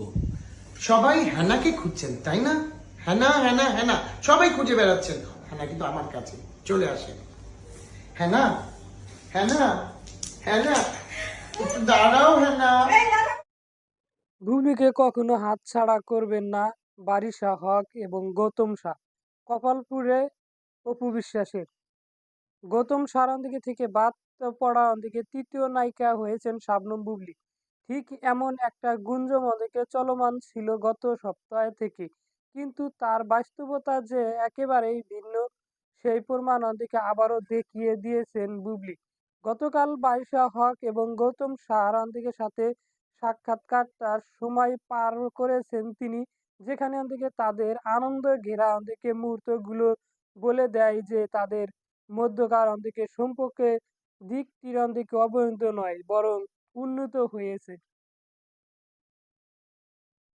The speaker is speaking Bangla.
ও, সবাই হ্যানাকে খুঁজছেন তাই না? হ্যানা হ্যানা হ্যানা সবাই খুঁজে বেড়াচ্ছেন। হ্যানা কিন্তু আমার কাছে চলে আসেন। হ্যানা হ্যানা হ্যানা একটু দাঁড়াও হ্যানা। বুবলিকে কখনো হাতছাড়া করবেন না বারিশা হক এবং গৌতম শাহ। কপালপুরে অপু বিশ্বাসের গৌতম শাহর দিকে থেকে বাদ পড়া দিকে তৃতীয় নায়িকা হয়েছেন শাবনূম বুবলি। ঠিক এমন একটা গুঞ্জন ওদিকে চলমান ছিল গত সপ্তাহ থেকে, কিন্তু তার বাস্তবতা যে একেবারেই ভিন্ন সেই প্রমাণ ওদিকে আবারও দেখিয়ে দিয়েছেন বুবলি। গতকাল বারিশা হক এবং গৌতম শাহর সাথে সাক্ষাৎকারটার সময় পার করেছেন তিনি, যেখানে ওদিকে তাদের আনন্দ ঘেরা ওদিকে মুহূর্তগুলো বলে দেয় যে তাদের মধ্যকার দিকে সম্পর্কে দিকটির দিকে অবনতি নয়, বরং উন্নত হয়েছে।